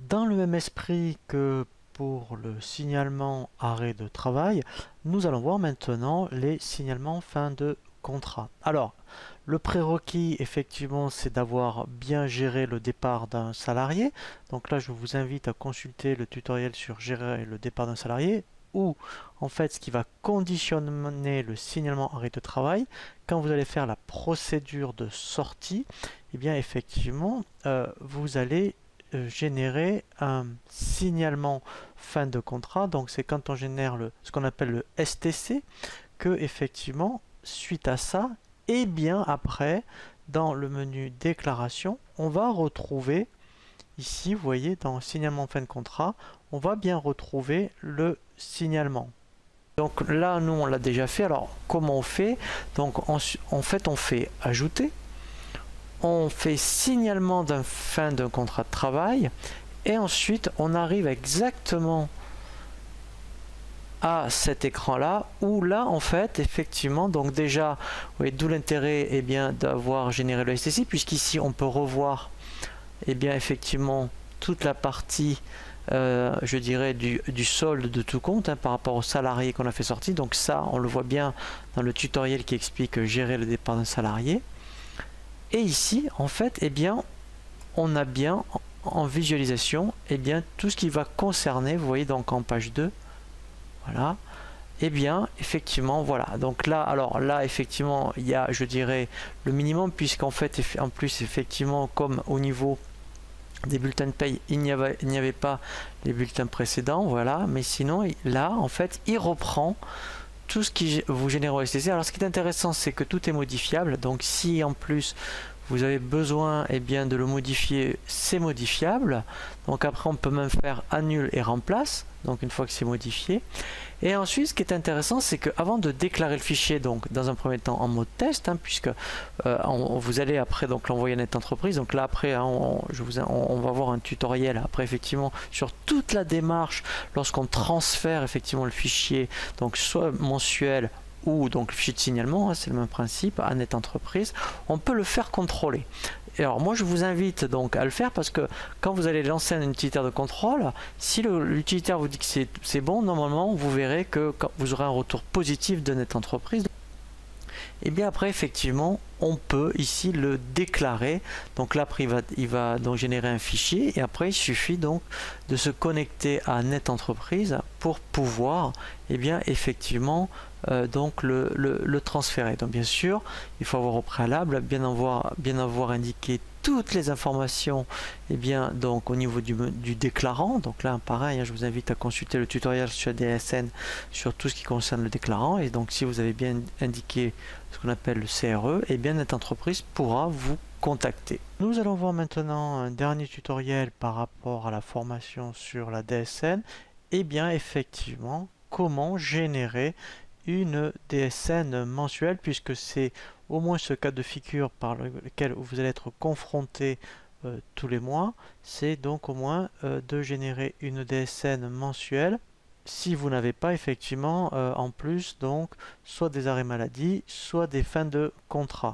Dans le même esprit que pour le signalement arrêt de travail, nous allons voir maintenant les signalements fin de contrat. Alors, le prérequis, effectivement, c'est d'avoir bien géré le départ d'un salarié. Donc là, je vous invite à consulter le tutoriel sur gérer le départ d'un salarié, ou en fait, ce qui va conditionner le signalement arrêt de travail, quand vous allez faire la procédure de sortie, eh bien, effectivement, vous allez générer un signalement fin de contrat. Donc c'est quand on génère ce qu'on appelle le STC que effectivement suite à ça et bien après dans le menu déclaration on va retrouver ici, vous voyez, dans signalement fin de contrat, on va bien retrouver le signalement. Donc là nous on l'a déjà fait. Alors comment on fait? Donc en fait on fait ajouter, on fait signalement d'un fin d'un contrat de travail et ensuite on arrive exactement à cet écran là où là en fait effectivement donc déjà vous voyez, d'où l'intérêt eh bien d'avoir généré le STC puisqu'ici on peut revoir eh bien effectivement toute la partie je dirais du solde de tout compte hein, par rapport au salarié qu'on a fait sortir. Donc ça on le voit bien dans le tutoriel qui explique gérer le départ d'un salarié. Et ici, en fait, eh bien, on a bien en visualisation eh bien, tout ce qui va concerner, vous voyez donc en page 2, voilà, eh bien, effectivement, voilà. Donc là, alors là, effectivement, il y a, je dirais, le minimum, puisqu'en fait, en plus, effectivement, comme au niveau des bulletins de paye, il n'y avait pas les bulletins précédents, voilà, mais sinon, là, en fait, il reprend tout ce qui vous génère au STC. Alors ce qui est intéressant, c'est que tout est modifiable. Donc si en plus vous avez besoin eh bien, de le modifier, c'est modifiable. Donc après on peut même faire annule et remplace. Donc une fois que c'est modifié. Et ensuite ce qui est intéressant, c'est qu'avant de déclarer le fichier, donc dans un premier temps en mode test, hein, puisque vous allez après donc l'envoyer à Net Entreprise. Donc là après hein, on va voir un tutoriel après effectivement sur toute la démarche lorsqu'on transfère effectivement le fichier, donc soit mensuel ou donc le fichier de signalement, hein, c'est le même principe, à Net Entreprise, on peut le faire contrôler. Et alors moi je vous invite donc à le faire parce que quand vous allez lancer un utilitaire de contrôle, si l'utilitaire vous dit que c'est bon, normalement vous verrez que quand vous aurez un retour positif de Net Entreprise. Et bien après effectivement on peut ici le déclarer. Donc là après il va donc générer un fichier et après il suffit donc de se connecter à Net Entreprise pour pouvoir et bien effectivement donc le transférer. Donc bien sûr il faut avoir au préalable bien avoir indiqué toutes les informations et bien donc au niveau du déclarant. Donc là pareil hein, je vous invite à consulter le tutoriel sur DSN sur tout ce qui concerne le déclarant. Et donc si vous avez bien indiqué ce qu'on appelle le CRE, et bien Net Entreprise pourra vous contacter. Nous allons voir maintenant un dernier tutoriel par rapport à la formation sur la DSN. Et bien effectivement comment générer une DSN mensuelle, puisque c'est au moins ce cas de figure par lequel vous allez être confronté tous les mois. C'est donc au moins de générer une DSN mensuelle si vous n'avez pas effectivement en plus donc soit des arrêts maladie, soit des fins de contrat.